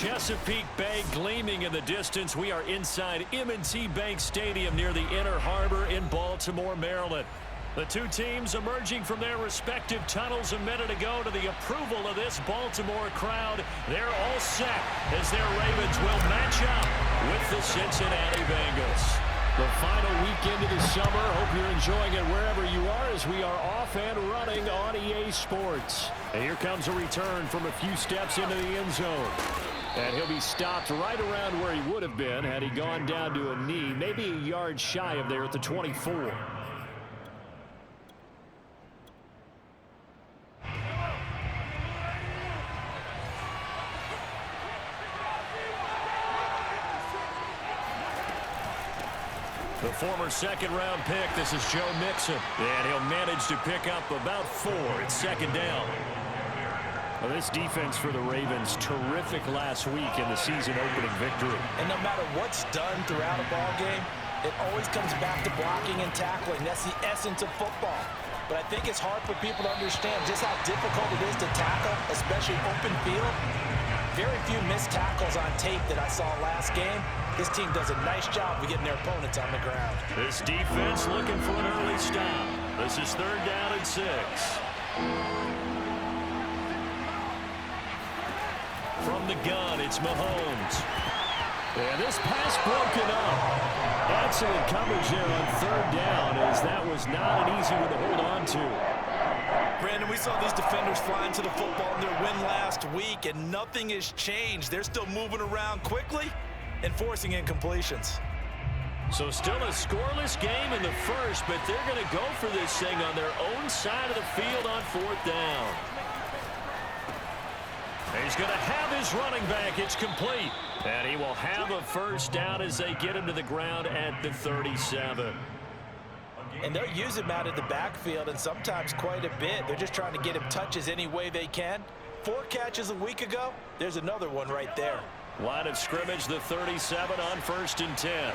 Chesapeake Bay gleaming in the distance. We are inside M&T Bank Stadium near the Inner Harbor in Baltimore, Maryland. The two teams emerging from their respective tunnels a minute ago to the approval of this Baltimore crowd. They're all set as their Ravens will match up with the Cincinnati Bengals. The final weekend of the summer. Hope you're enjoying it wherever you are as we are off and running on EA Sports. And here comes a return from a few steps into the end zone. And he'll be stopped right around where he would have been had he gone down to a knee, maybe a yard shy of there at the 24. The former second-round pick, this is Joe Mixon. And he'll manage to pick up about 4. It's second down. Well, this defense for the Ravens, terrific last week in the season-opening victory. And no matter what's done throughout a ball game, it always comes back to blocking and tackling. That's the essence of football. But I think it's hard for people to understand just how difficult it is to tackle, especially open field. Very few missed tackles on tape that I saw last game. This team does a nice job of getting their opponents on the ground. This defense looking for an early stop. This is 3rd down and 6. From the gun, it's Mahomes. And this pass broken up. Excellent coverage there on 3rd down, as that was not an easy one to hold on to. Brandon, we saw these defenders fly into the football in their win last week, and nothing has changed. They're still moving around quickly and forcing incompletions. So still a scoreless game in the first, but they're going to go for this thing on their own side of the field on 4th down. He's going to have his running back. It's complete. And he will have a first down as they get him to the ground at the 37. And they'll use him out of the backfield, and sometimes quite a bit. They're just trying to get him touches any way they can. 4 catches a week ago. There's another one right there. Line of scrimmage, the 37 on 1st and 10.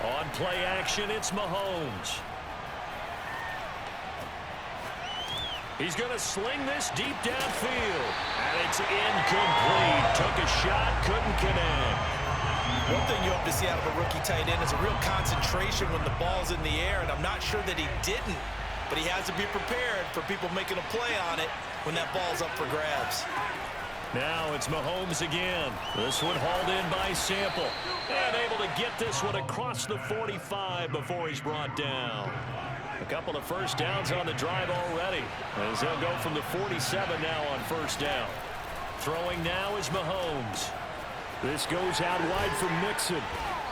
On play action, it's Mahomes. He's going to sling this deep downfield. And it's incomplete. Took a shot, couldn't connect. One thing you hope to see out of a rookie tight end is a real concentration when the ball's in the air, and I'm not sure that he didn't, but he has to be prepared for people making a play on it when that ball's up for grabs. Now it's Mahomes again. This one hauled in by Sample. And able to get this one across the 45 before he's brought down. A couple of first downs on the drive already, as they'll go from the 47 now on 1st down. Throwing now is Mahomes. This goes out wide for Mixon.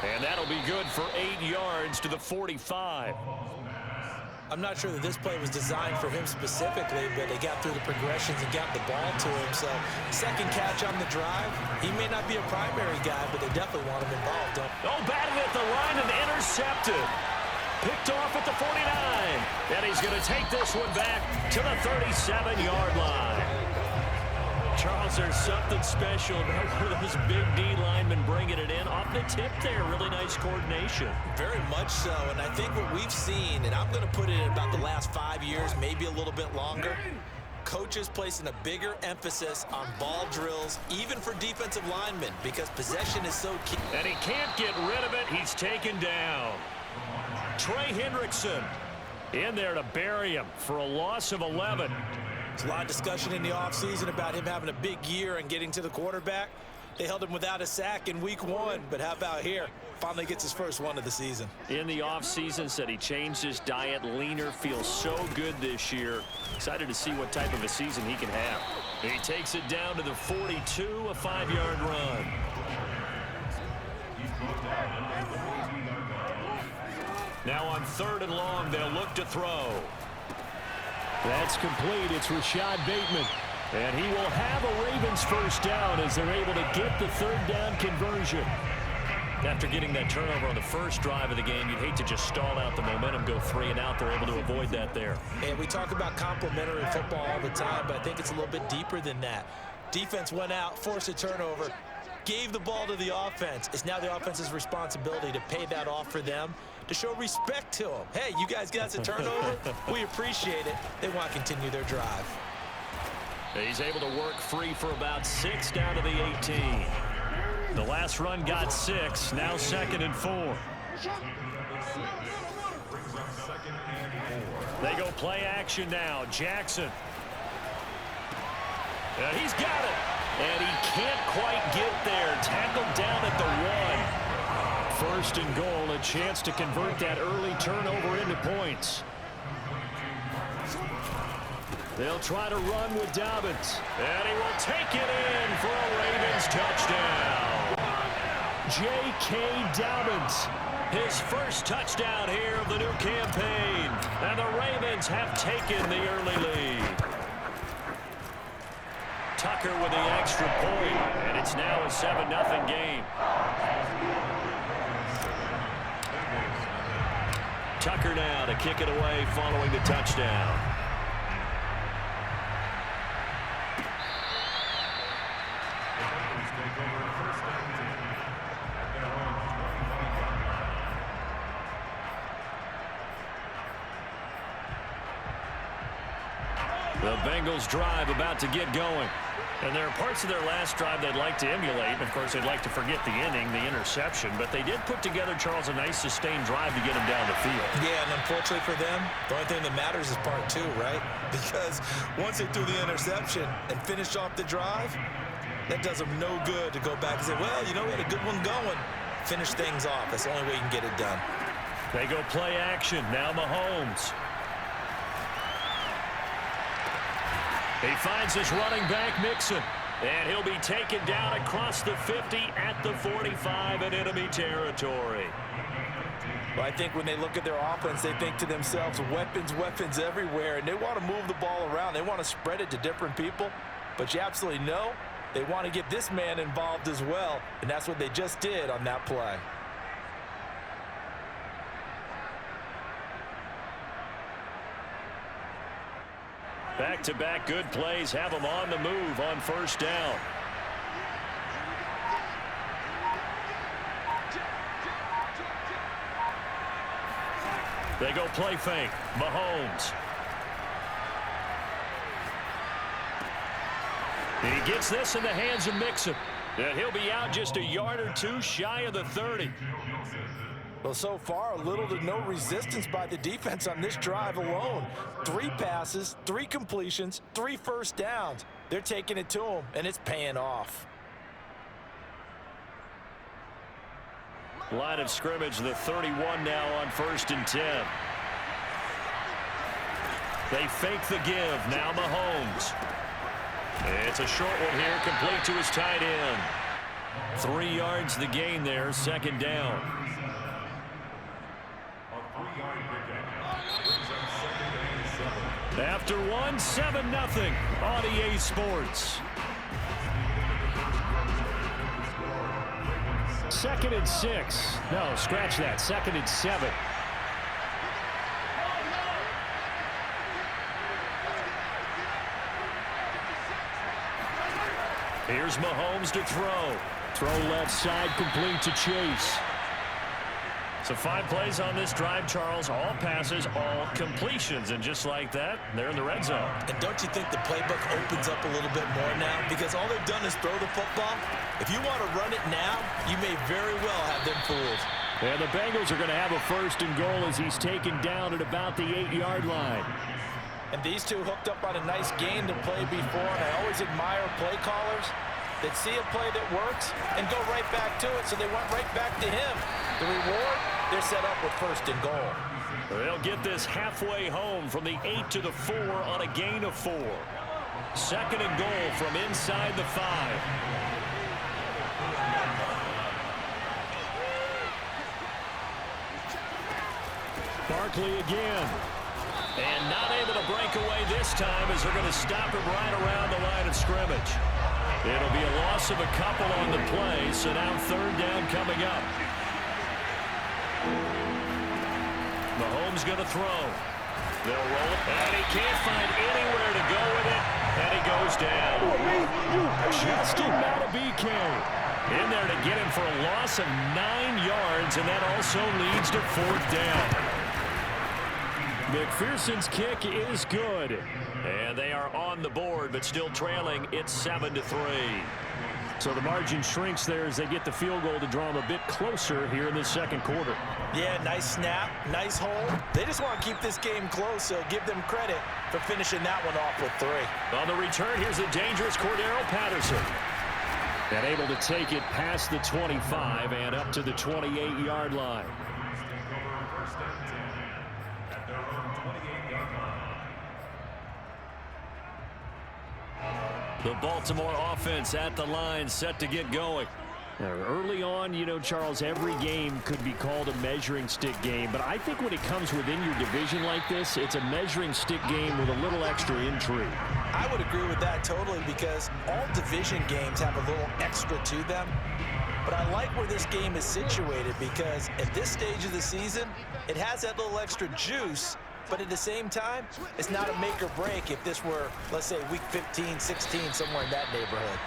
And that'll be good for 8 yards to the 45. I'm not sure that this play was designed for him specifically, but they got through the progressions and got the ball to him. So, second catch on the drive. He may not be a primary guy, but they definitely want him involved. Oh, batted at the line and intercepted. Picked off at the 49. And he's going to take this one back to the 37-yard line. Charles, there's something special about one of those big D linemen bringing it in. Off the tip there, really nice coordination. Very much so, and I think what we've seen, and I'm going to put it in about the last 5 years, maybe a little bit longer, coaches placing a bigger emphasis on ball drills, even for defensive linemen, because possession is so key. And he can't get rid of it. He's taken down. Trey Hendrickson in there to bury him for a loss of 11. There's a lot of discussion in the offseason about him having a big year and getting to the quarterback. They held him without a sack in week 1, but how about here? Finally gets his first one of the season. In the offseason, said he changed his diet, leaner, feels so good this year. Excited to see what type of a season he can have. He takes it down to the 42, a 5-yard run. Now on 3rd and long, they'll look to throw. That's complete. It's Rashad Bateman. And he will have a Ravens first down as they're able to get the 3rd down conversion. After getting that turnover on the first drive of the game, you'd hate to just stall out the momentum, go 3 and out. They're able to avoid that there. And we talk about complementary football all the time, but I think it's a little bit deeper than that. Defense went out, forced a turnover. gave the ball to the offense. It's now the offense's responsibility to pay that off for them, to show respect to them. Hey, you guys got us a turnover? We appreciate it. They want to continue their drive. He's able to work free for about 6 down to the 18. The last run got 6, now 2nd and 4. They go play action now. Jackson. And he's got it. And he can't quite get there. Tackled down at the 1. 1st and goal, a chance to convert that early turnover into points. They'll try to run with Dobbins. And he will take it in for a Ravens touchdown. J.K. Dobbins, his first touchdown here of the new campaign. And the Ravens have taken the early lead. Tucker with the extra point, and it's now a 7-0 game. Tucker now to kick it away following the touchdown. The Bengals drive about to get going. And there are parts of their last drive they'd like to emulate. And of course, they'd like to forget the inning, the interception. But they did put together, Charles, a nice sustained drive to get them down the field. Yeah, and unfortunately for them, the only thing that matters is part 2, right? Because once they threw the interception and finished off the drive, that does them no good to go back and say, well, you know, we had a good one going. Finish things off. That's the only way you can get it done. They go play action. Now Mahomes. He finds his running back, Mixon. And he'll be taken down across the 50 at the 45 in enemy territory. Well, I think when they look at their offense, they think to themselves, weapons, weapons everywhere. And they want to move the ball around. They want to spread it to different people. But you absolutely know they want to get this man involved as well. And that's what they just did on that play. Back-to-back good plays have them on the move on 1st down. They go play fake. Mahomes. He gets this in the hands of Mixon. And he'll be out just a yard or 2 shy of the 30. Well, so far, little to no resistance by the defense on this drive alone. 3 passes, 3 completions, 3 first downs. They're taking it to him, and it's paying off. Line of scrimmage, the 31 now on 1st and 10. They fake the give. Now Mahomes. It's a short one here, complete to his tight end. 3 yards the gain there, 2nd down. After 1, 7-0 on EA Sports. 2nd and 6. No, scratch that. 2nd and 7. Here's Mahomes to throw. Throw left side, complete to Chase. So 5 plays on this drive, Charles. All passes, all completions. And just like that, they're in the red zone. And don't you think the playbook opens up a little bit more now? Because all they've done is throw the football. If you want to run it now, you may very well have them fooled. And the Bengals are going to have a 1st and goal as he's taken down at about the 8-yard line. And these two hooked up on a nice game to play before. And I always admire play callers that see a play that works and go right back to it. So they went right back to him. The reward, they're set up with 1st and goal. They'll get this halfway home from the 8 to the 4 on a gain of 4. 2nd and goal from inside the 5. Barkley again. And not able to break away this time as they're going to stop him right around the line of scrimmage. It'll be a loss of a couple on the play, so now 3rd down coming up. Mahomes going to throw. They'll roll it, and he can't find anywhere to go with it, and he goes down. Justin Matabike In there to get him for a loss of 9 yards, and that also leads to 4th down. McPherson's kick is good. And they are on the board, but still trailing. It's 7-3. So the margin shrinks there as they get the field goal to draw them a bit closer here in the second quarter. Yeah, nice snap, nice hold. They just want to keep this game close, so give them credit for finishing that one off with 3. On the return, here's the dangerous Cordero Patterson. And able to take it past the 25 and up to the 28-yard line. The Baltimore offense at the line, set to get going. Now, early on, you know, Charles, every game could be called a measuring stick game. But I think when it comes within your division like this, it's a measuring stick game with a little extra intrigue. I would agree with that totally because all division games have a little extra to them. But I like where this game is situated because at this stage of the season, it has that little extra juice. But at the same time, it's not a make or break if this were, let's say, week 15, 16, somewhere in that neighborhood.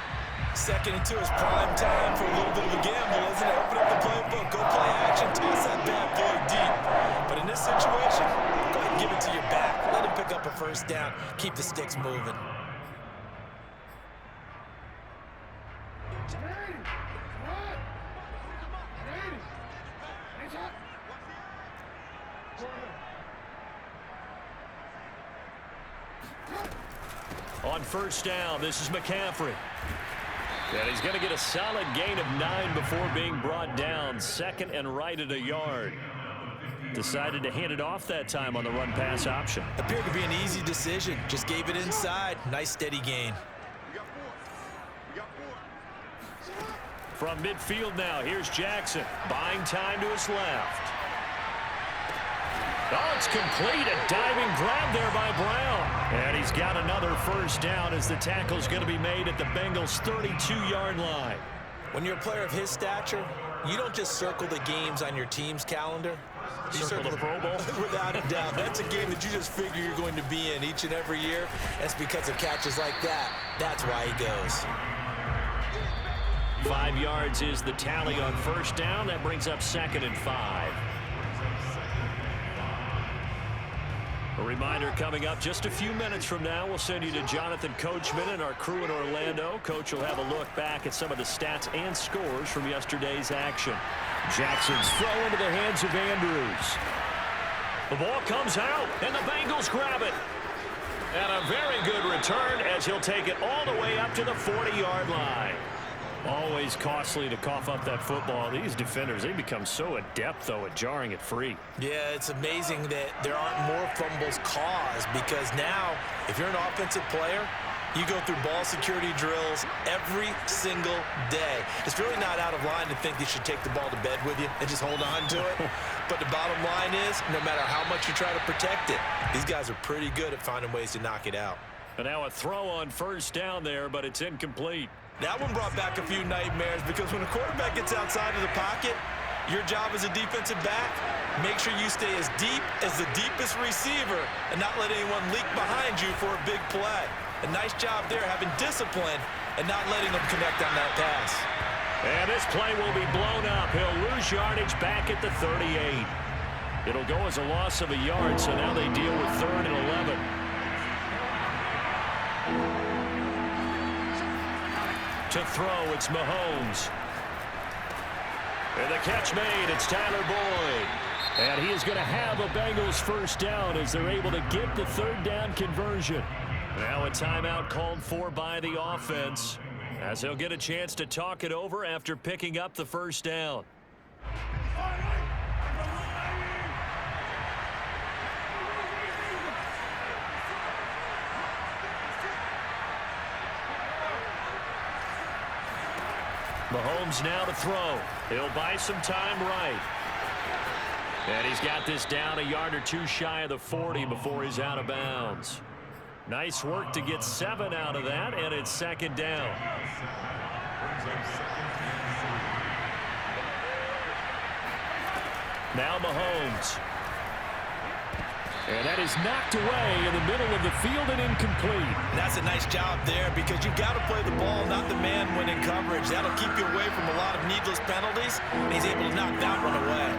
Second and 2 is prime time for a little bit of a gamble, isn't it? Open up the playbook, go play action, toss that bad boy deep. But in this situation, go ahead and give it to your back. Let him pick up a 1st down. Keep the sticks moving. On 1st down, this is McCaffrey. And he's going to get a solid gain of 9 before being brought down. 2nd and right at a yard. Decided to hand it off that time on the run-pass option. Appeared to be an easy decision. Just gave it inside. Nice steady gain. From midfield now, here's Jackson. Buying time to his left. Oh, it's complete. A diving grab there by Brown. And he's got another 1st down as the tackle's going to be made at the Bengals' 32-yard line. When you're a player of his stature, you don't just circle the games on your team's calendar. You circle the Pro Bowl? Without a doubt. That's a game that you just figure you're going to be in each and every year. That's because of catches like that. That's why he goes. 5 yards is the tally on 1st down. That brings up 2nd and 5. A reminder coming up just a few minutes from now. We'll send you to Jonathan Coachman and our crew in Orlando. Coach will have a look back at some of the stats and scores from yesterday's action. Jackson's throw into the hands of Andrews. The ball comes out, and the Bengals grab it. And a very good return as he'll take it all the way up to the 40-yard line. Always costly to cough up that football. These defenders, they become so adept, though, at jarring it free. Yeah, it's amazing that there aren't more fumbles caused because now, if you're an offensive player, you go through ball security drills every single day. It's really not out of line to think you should take the ball to bed with you and just hold on to it. But the bottom line is, no matter how much you try to protect it, these guys are pretty good at finding ways to knock it out. And now a throw on 1st down there, but it's incomplete. That one brought back a few nightmares because when a quarterback gets outside of the pocket, your job as a defensive back, make sure you stay as deep as the deepest receiver and not let anyone leak behind you for a big play. A nice job there having discipline and not letting them connect on that pass. And this play will be blown up. He'll lose yardage back at the 38. It'll go as a loss of a yard, so now they deal with 3rd and 11. To throw, it's Mahomes. And the catch made, it's Tyler Boyd. And he is going to have a Bengals 1st down as they're able to get the 3rd down conversion. Now a timeout called for by the offense as they'll get a chance to talk it over after picking up the 1st down. Mahomes now to throw. He'll buy some time right. And he's got this down a yard or 2 shy of the 40 before he's out of bounds. Nice work to get 7 out of that, and it's 2nd down. Now Mahomes. And that is knocked away in the middle of the field and incomplete. And that's a nice job there because you've got to play the ball, not the man when in coverage. That'll keep you away from a lot of needless penalties, and he's able to knock that one away.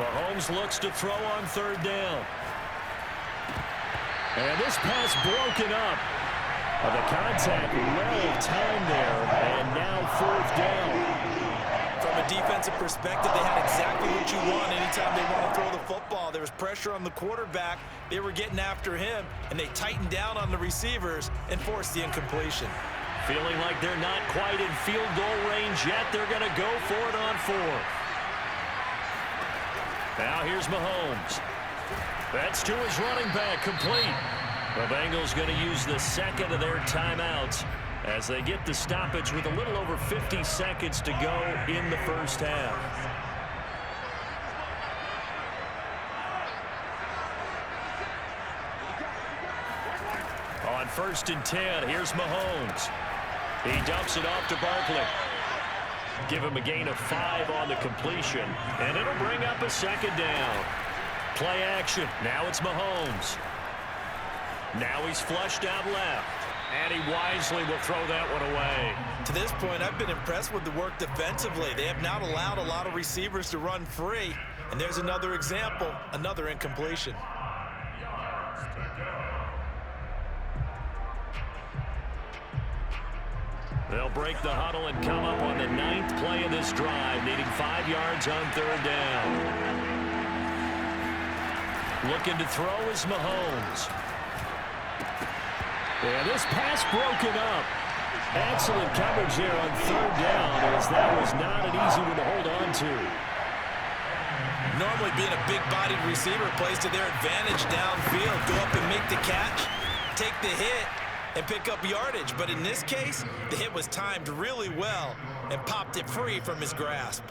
Mahomes looks to throw on third down. And this pass broken up. The contact well timed there, and now fourth down. From a defensive perspective, they had exactly what you want anytime they want to throw the football. There was pressure on the quarterback. They were getting after him, and they tightened down on the receivers and forced the incompletion. Feeling like they're not quite in field goal range yet. They're going to go for it on fourth. Now here's Mahomes. That's to his running back, complete. The Bengals going to use the second of their timeouts as they get the stoppage with a little over 50 seconds to go in the first half. On 1st and 10, here's Mahomes. He dumps it off to Barkley. Give him a gain of 5 on the completion, and it'll bring up a second down. Play action. Now it's Mahomes. Now he's flushed out left, and he wisely will throw that one away. To this point, I've been impressed with the work defensively. They have not allowed a lot of receivers to run free, and there's another example, another incompletion. They'll break the huddle and come up on the 9th play of this drive, needing 5 yards on third down. Looking to throw is Mahomes. And this pass broken up. Excellent coverage there on third down, as that was not an easy one to hold on to. Normally being a big-bodied receiver plays to their advantage downfield. Go up and make the catch, take the hit, and pick up yardage. But in this case, the hit was timed really well and popped it free from his grasp.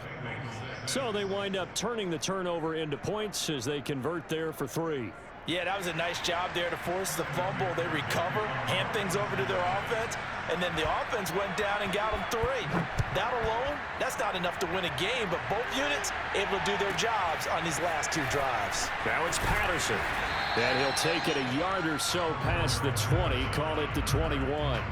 So they wind up turning the turnover into points as they convert there for 3. Yeah, that was a nice job there to force the fumble. They recover, hand things over to their offense, and then the offense went down and got them 3. That alone, that's not enough to win a game, but both units able to do their jobs on these last 2 drives. Now it's Patterson. And he'll take it a yard or so past the 20, call it the 21.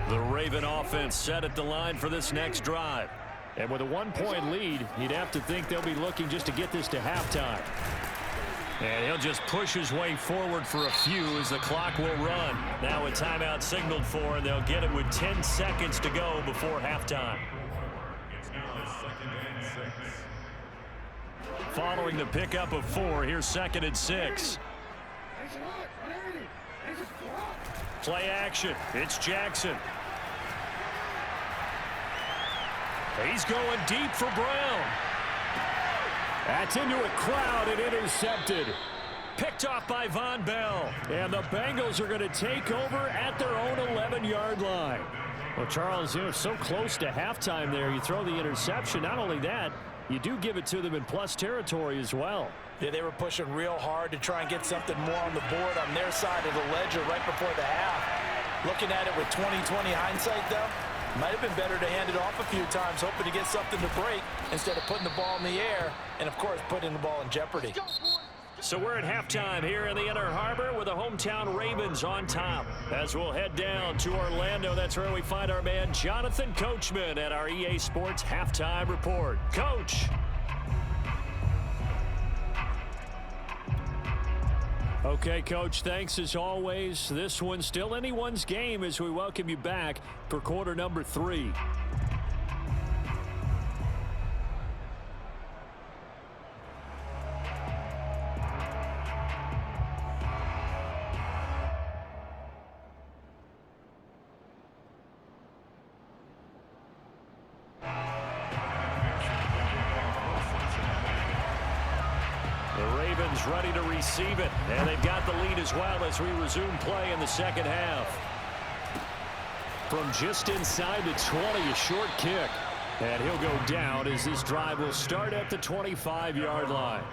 The Raven offense set at the line for this next drive. And with a 1-point lead, you'd have to think they'll be looking just to get this to halftime. And he'll just push his way forward for a few as the clock will run. Now a timeout signaled for, and they'll get it with 10 seconds to go before halftime. Following the pickup of 4, here's 2nd and 6. Play action. It's Jackson. He's going deep for Brown. That's into a crowd and intercepted. Picked off by Von Bell. And the Bengals are going to take over at their own 11-yard line. Well, Charles, so close to halftime there. You throw the interception. Not only that, you do give it to them in plus territory as well. Yeah, they were pushing real hard to try and get something more on the board on their side of the ledger right before the half. Looking at it with 20/20 hindsight, though, might have been better to hand it off a few times, hoping to get something to break instead of putting the ball in the air and, of course, putting the ball in jeopardy. So we're at halftime here in the Inner Harbor with the hometown Ravens on top. As we'll head down to Orlando, that's where we find our man Jonathan Coachman at our EA Sports Halftime Report. Coach. Okay, Coach, thanks as always. This one's still anyone's game as we welcome you back for quarter number 3. Ready to receive it, and they've got the lead as well as we resume play in the second half. From just inside the 20, a short kick. And he'll go down as this drive will start at the 25-yard line.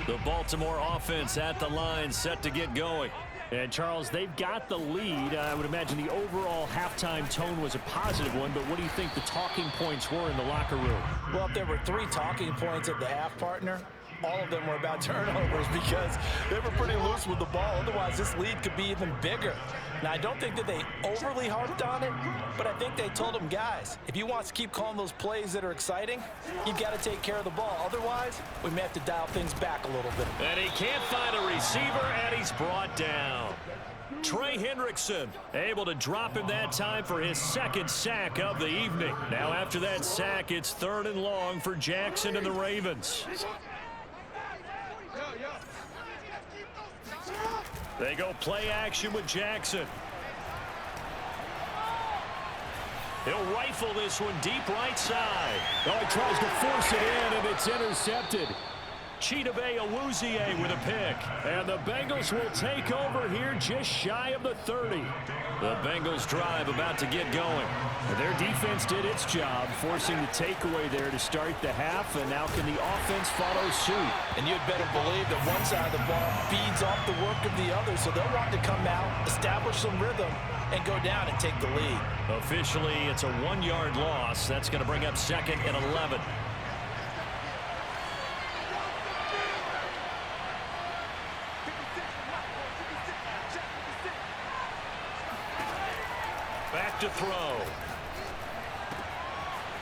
The Baltimore offense at the line, set to get going. And, Charles, they've got the lead. I would imagine the overall halftime tone was a positive one, but what do you think the talking points were in the locker room? Well, if there were 3 talking points at the half, partner, all of them were about turnovers because they were pretty loose with the ball. Otherwise, this lead could be even bigger. Now, I don't think that they overly harped on it, but I think they told them, guys, if you want to keep calling those plays that are exciting, you've got to take care of the ball. Otherwise, we may have to dial things back a little bit. And he can't find a receiver, and he's brought down. Trey Hendrickson able to drop him that time for his 2nd sack of the evening. Now, after that sack, it's 3rd and long for Jackson and the Ravens. They go play action with Jackson. He'll rifle this one deep right side. Oh, he tries to force it in, and it's intercepted. Chidobe Awuzie with a pick. And the Bengals will take over here just shy of the 30. The Bengals drive about to get going. Their defense did its job, forcing the takeaway there to start the half, and now can the offense follow suit? And you'd better believe that one side of the ball feeds off the work of the other, so they'll want to come out, establish some rhythm, and go down and take the lead. Officially, it's a 1-yard loss. That's going to bring up 2nd and 11. Back to throw.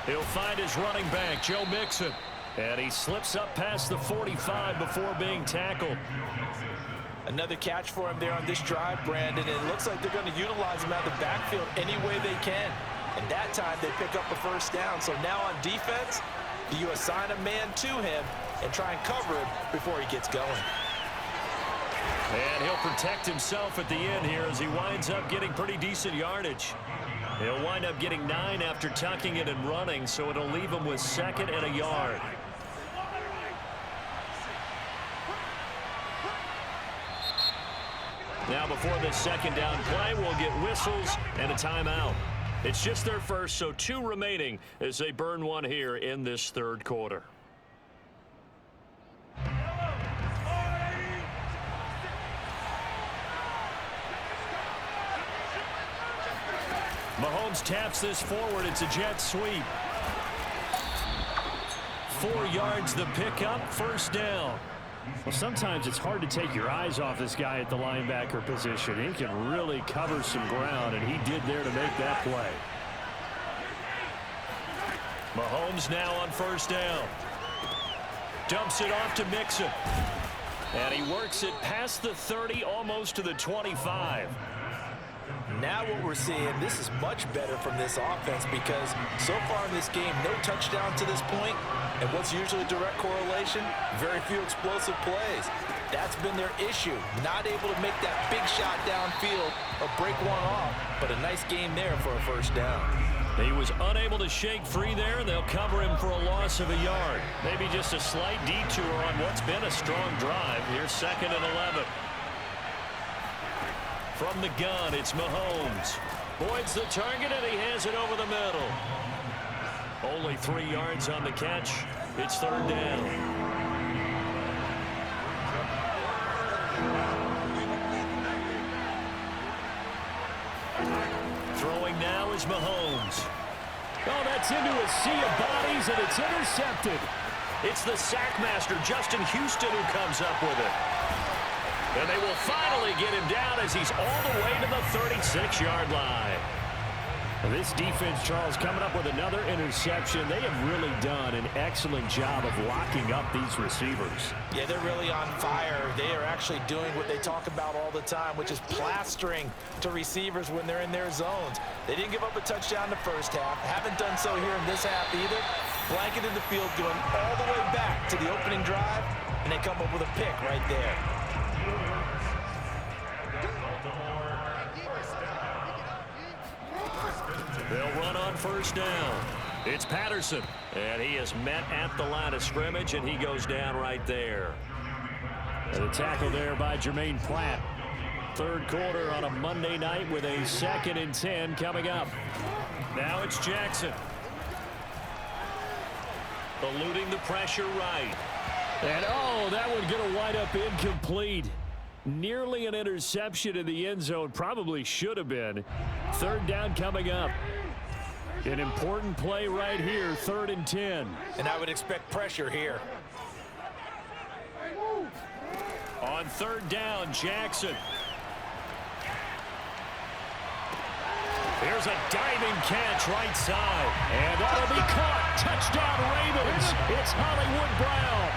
He'll find his running back, Joe Mixon. And he slips up past the 45 before being tackled. Another catch for him there on this drive, Brandon. And it looks like they're going to utilize him out of the backfield any way they can. And that time they pick up a 1st down. So now on defense, do you assign a man to him and try and cover him before he gets going? And he'll protect himself at the end here as he winds up getting pretty decent yardage. He'll wind up getting 9 after tucking it and running, so it'll leave him with 2nd and a yard. Now before this 2nd down play, we'll get whistles and a timeout. It's just their first, so 2 remaining as they burn one here in this 3rd quarter. Mahomes taps this forward. It's a jet sweep. 4 yards the pickup, 1st down. Well, sometimes it's hard to take your eyes off this guy at the linebacker position. He can really cover some ground, and he did there to make that play. Mahomes now on 1st down. Dumps it off to Mixon. And he works it past the 30, almost to the 25. Now what we're seeing, this is much better from this offense because so far in this game, no touchdown to this point, and what's usually direct correlation? Very few explosive plays. That's been their issue, not able to make that big shot downfield or break one off, but a nice game there for a 1st down. He was unable to shake free there. They'll cover him for a loss of a yard. Maybe just a slight detour on what's been a strong drive. Here's 2nd and 11. From the gun, it's Mahomes. Boyd's the target, and he has it over the middle. Only 3 yards on the catch. It's 3rd down. Throwing now is Mahomes. Oh, that's into a sea of bodies, and it's intercepted. It's the sack master, Justin Houston, who comes up with it. And they will finally get him down as he's all the way to the 36-yard line. And this defense, Charles, coming up with another interception. They have really done an excellent job of locking up these receivers. Yeah, they're really on fire. They are actually doing what they talk about all the time, which is plastering to receivers when they're in their zones. They didn't give up a touchdown in the 1st half. Haven't done so here in this half either. Blanketed the field, going all the way back to the opening drive, and they come up with a pick right there. They'll run on 1st down. It's Patterson. And he is met at the line of scrimmage, and he goes down right there. And the tackle there by Jermaine Pratt. Third quarter on a Monday night with a 2nd and 10 coming up. Now it's Jackson. Eluding the pressure right. And, oh, that would get a wind up incomplete. Nearly an interception in the end zone. Probably should have been. 3rd down coming up. An important play right here, 3rd and 10. And I would expect pressure here. On 3rd down, Jackson. Here's a diving catch right side. And that'll be caught. Touchdown Ravens. It's Hollywood Brown.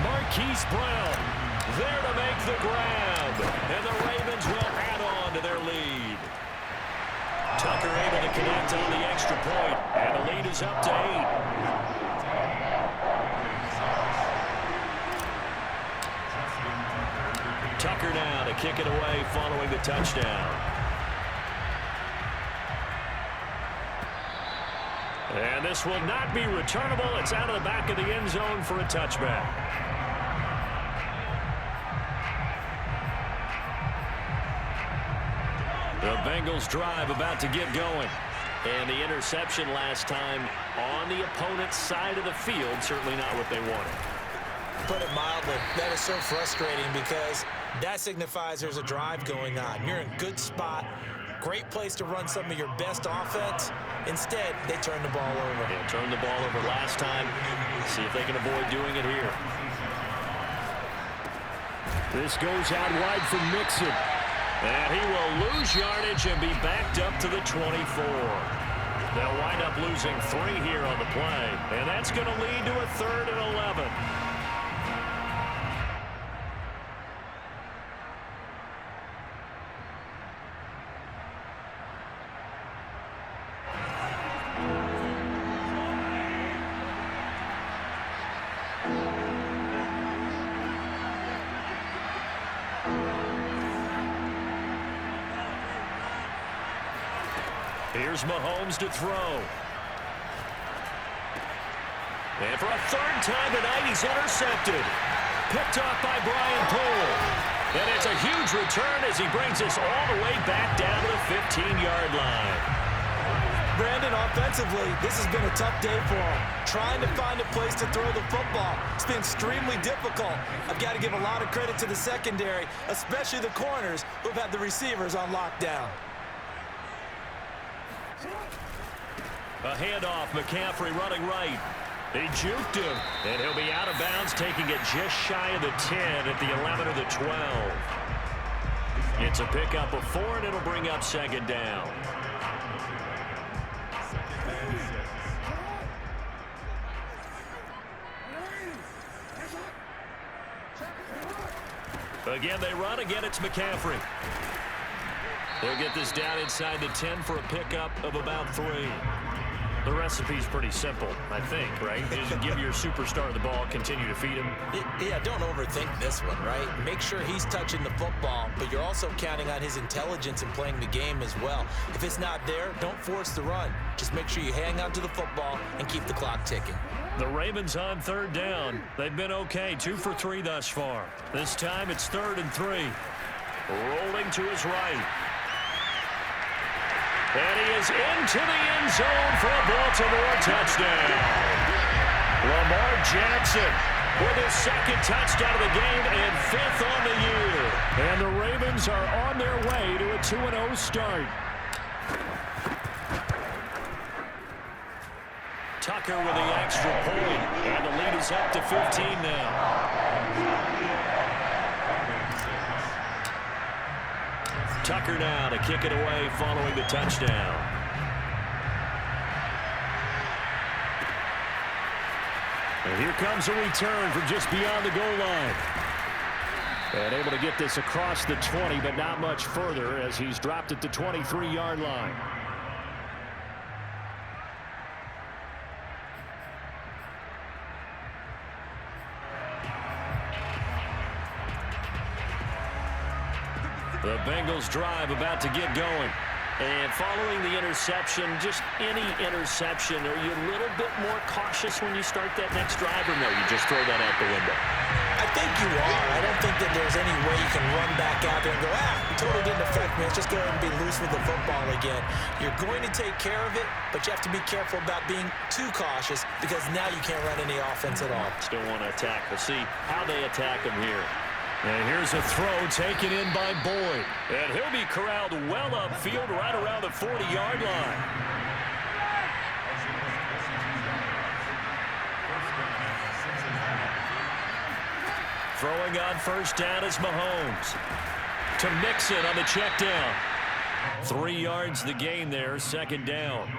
Marquise Brown there to make the grab. And the Ravens will add on to their lead. Tucker able to connect on the extra point. And the lead is up to 8. Tucker now to kick it away following the touchdown. And this will not be returnable. It's out of the back of the end zone for a touchback. The Bengals drive about to get going. And the interception last time on the opponent's side of the field, certainly not what they wanted. Put it mildly, that is so frustrating because that signifies there's a drive going on. You're in a good spot, great place to run some of your best offense. Instead, they turn the ball over. Yeah, turned the ball over last time. See if they can avoid doing it here. This goes out wide from Mixon. And he will lose yardage and be backed up to the 24. They'll wind up losing 3 here on the play. And that's going to lead to a 3rd and 11. Here's Mahomes to throw. And for a 3rd time tonight, he's intercepted. Picked off by Brian Poole. And it's a huge return as he brings us all the way back down to the 15-yard line. Brandon, offensively, this has been a tough day for him. Trying to find a place to throw the football. It's been extremely difficult. I've got to give a lot of credit to the secondary, especially the corners who've had the receivers on lockdown. A handoff, McCaffrey running right. They juked him, and he'll be out of bounds, taking it just shy of the 10 at the 11 or the 12. It's a pickup of 4, and it'll bring up 2nd down. Again, they run. Again, it's McCaffrey. They'll get this down inside the 10 for a pickup of about 3. The recipe's pretty simple, I think, right? Just give your superstar the ball, continue to feed him. Yeah, don't overthink this one, right? Make sure he's touching the football, but you're also counting on his intelligence in playing the game as well. If it's not there, don't force the run. Just make sure you hang on to the football and keep the clock ticking. The Ravens on 3rd down. They've been okay, 2 for 3 thus far. This time it's 3rd and 3. Rolling to his right. And he is into the end zone for a Baltimore touchdown. Lamar Jackson with his 2nd touchdown of the game and 5th on the year. And the Ravens are on their way to a 2-0 start. Tucker with the extra point. And the lead is up to 15 now. Tucker now to kick it away following the touchdown. And here comes a return from just beyond the goal line. And able to get this across the 20, but not much further as he's dropped it to 23-yard line. The Bengals drive about to get going. And following the interception, just any interception, are you a little bit more cautious when you start that next drive, or no, you just throw that out the window? I think you are. I don't think that there's any way you can run back out there and go, it totally didn't affect me. Let's just go ahead and be loose with the football again. You're going to take care of it, but you have to be careful about being too cautious because now you can't run any offense at all. Still want to attack. We'll see how they attack him here. And here's a throw taken in by Boyd. And he'll be corralled well upfield right around the 40-yard line. Throwing on first down is Mahomes. To Mixon on the check down. 3 yards the gain there, second down.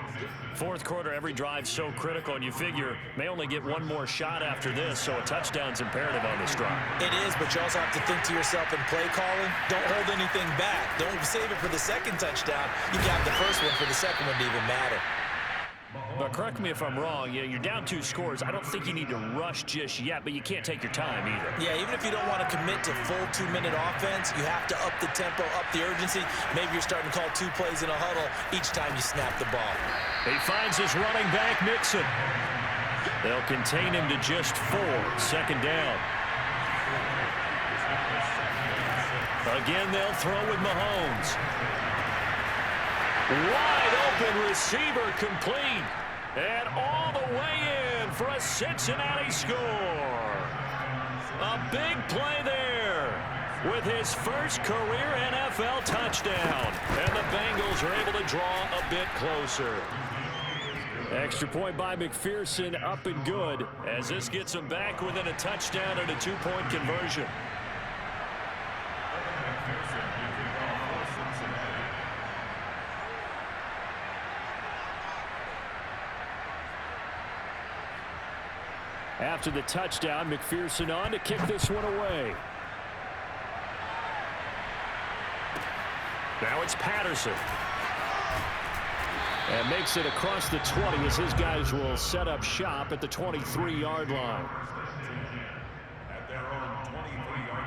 Fourth quarter, every drive so critical, and you figure may only get one more shot after this, so a touchdown's imperative on this drive. It is, but you also have to think to yourself in play calling, don't hold anything back. Don't save it for the second touchdown. You got the first one for the second one to even matter. But correct me if I'm wrong, you're down 2 scores. I don't think you need to rush just yet, but you can't take your time either. Yeah, even if you don't want to commit to full 2-minute offense, you have to up the tempo, up the urgency. Maybe you're starting to call 2 plays in a huddle each time you snap the ball. He finds his running back, Mixon. They'll contain him to just 4, second down. Again, they'll throw with Mahomes. Wide open receiver complete. And all the way in for a Cincinnati score. A big play there with his first career NFL touchdown. And the Bengals are able to draw a bit closer. Extra point by McPherson, up and good, as this gets them back within a touchdown and a 2-point conversion. After the touchdown, McPherson on to kick this one away. Now it's Patterson. And makes it across the 20 as his guys will set up shop at the 23-yard line. At their own 23-yard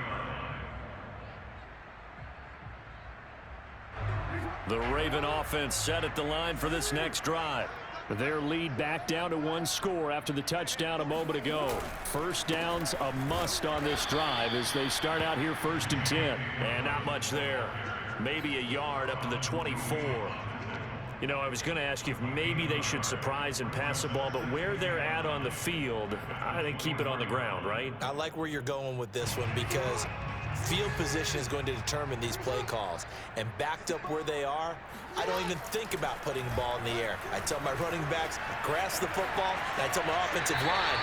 line. The Raven offense set at the line for this next drive. Their lead back down to 1 score after the touchdown a moment ago. First down's a must on this drive as they start out here 1st and 10. And not much there. Maybe a yard up to the 24. You know, I was going to ask you if maybe they should surprise and pass the ball, but where they're at on the field, I think keep it on the ground, right? I like where you're going with this one because field position is going to determine these play calls. And backed up where they are, I don't even think about putting the ball in the air. I tell my running backs, grasp the football, and I tell my offensive line,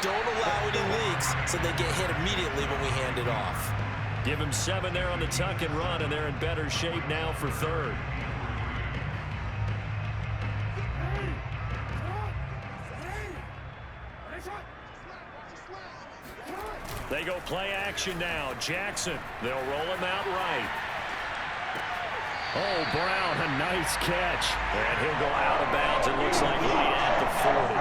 don't allow any leaks so they get hit immediately when we hand it off. Give them 7 there on the tuck and run, and they're in better shape now for 3rd. They go play action now. Jackson, they'll roll him out right. Oh, Brown, a nice catch. And he'll go out of bounds, it looks like, right at the 40.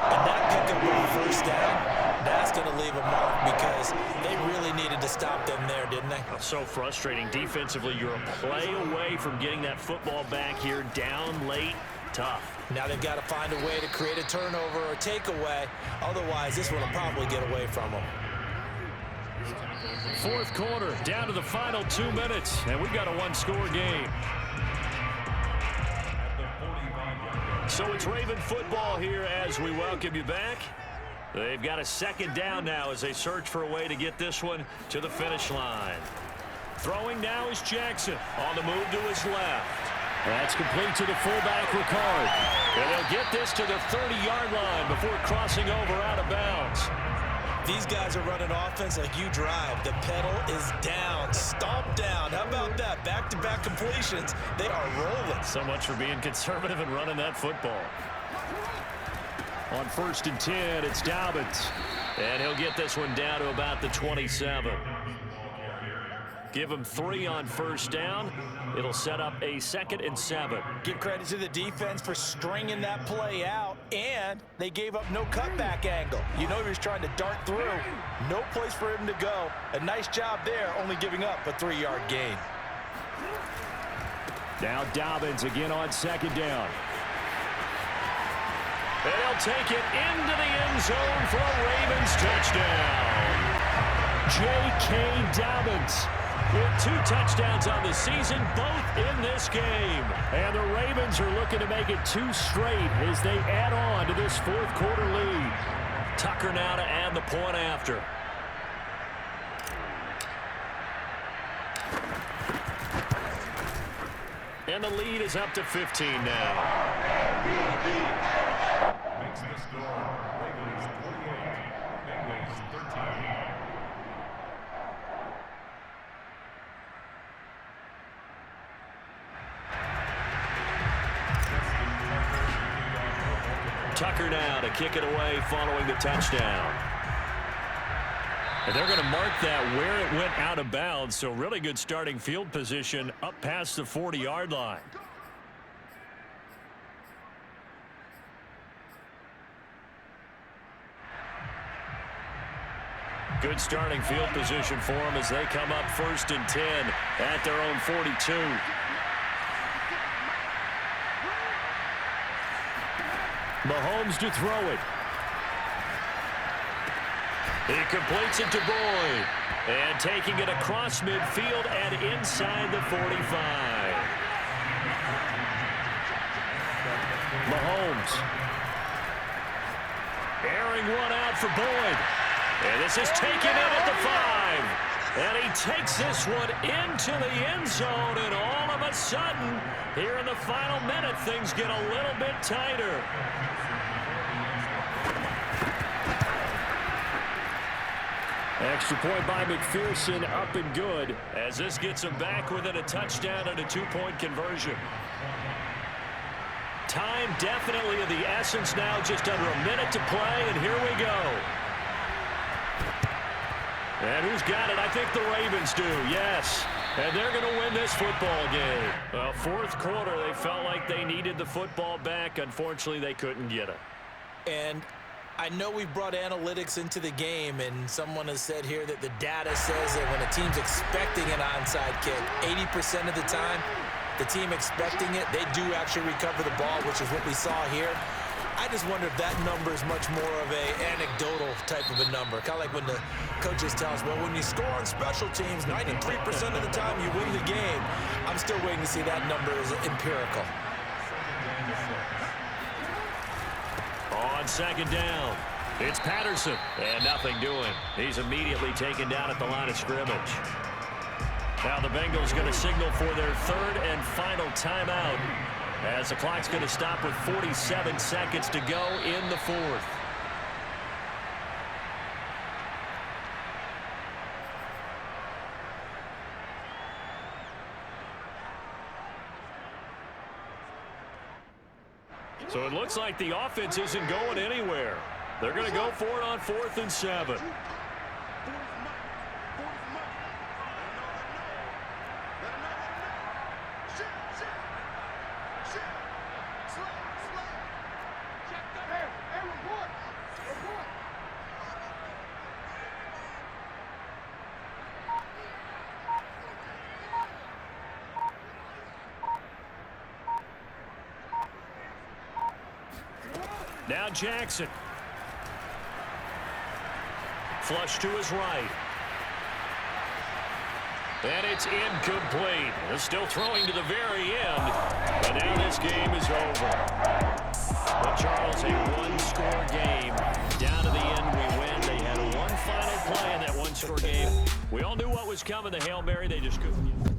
And that pickup on first down, that's going to leave a mark because they really needed to stop them there, didn't they? So frustrating. Defensively, you're a play away from getting that football back here down late. Tough. Now they've got to find a way to create a turnover or takeaway. Otherwise, this one will probably get away from them. 4th quarter, down to the final 2 minutes, and we've got a 1-score game. So it's Raven football here as we welcome you back. They've got a 2nd down now as they search for a way to get this one to the finish line. Throwing now is Jackson on the move to his left. That's complete to the fullback, Ricard. And they'll get this to the 30-yard line before crossing over out of bounds. These guys are running offense like you drive. The pedal is down, stomp down. How about that? Back-to-back completions. They are rolling. So much for being conservative and running that football. On 1st and 10, it's Dobbins. And he'll get this one down to about the 27. Give him 3 on 1st down. It'll set up a 2nd and 7. Give credit to the defense for stringing that play out, and they gave up no cutback angle. You know he was trying to dart through. No place for him to go. A nice job there, only giving up a 3-yard gain. Now Dobbins again on second down. And he'll take it into the end zone for a Ravens touchdown. J.K. Dobbins with 2 touchdowns on the season, both in this game. And the Ravens are looking to make it 2 straight as they add on to this fourth quarter lead. Tucker now to add the point after. And the lead is up to 15 now. Makes the score Ravens 28, Bengals 13. Tucker now to kick it away following the touchdown. And they're going to mark that where it went out of bounds, so really good starting field position up past the 40-yard line. Good starting field position for them as they come up 1st and 10 at their own 42. Mahomes to throw it. He completes it to Boyd. And taking it across midfield and inside the 45. Mahomes. Airing one out for Boyd. And this is taken in at the 5. And he takes this one into the end zone. And all of a sudden, here in the final minute, things get a little bit tighter. Extra point by McPherson, up and good. As this gets him back within a touchdown and a 2-point conversion. Time definitely of the essence now, just under a minute to play, and here we go. And who's got it? I think the Ravens do, yes. And they're going to win this football game. Well, fourth quarter, they felt like they needed the football back. Unfortunately, they couldn't get it. And I know we've brought analytics into the game, and someone has said here that the data says that when a team's expecting an onside kick, 80% of the time, the team expecting it, they do actually recover the ball, which is what we saw here. I just wonder if that number is much more of a anecdotal type of a number. Kind of like when the coaches tell us, well, when you score on special teams, 93% of the time you win the game. I'm still waiting to see that number is empirical. On second down, it's Patterson. And nothing doing. He's immediately taken down at the line of scrimmage. Now the Bengals going to signal for their 3rd and final timeout, as the clock's going to stop with 47 seconds to go in the 4th. So it looks like the offense isn't going anywhere. They're going to go for it on 4th and 7. Now Jackson. Flush to his right. And it's incomplete. They're still throwing to the very end. And now this game is over. But Charles, a one-score game. Down to the end, we win. They had one final play in that one-score game. We all knew what was coming. The Hail Mary, they just couldn't get it.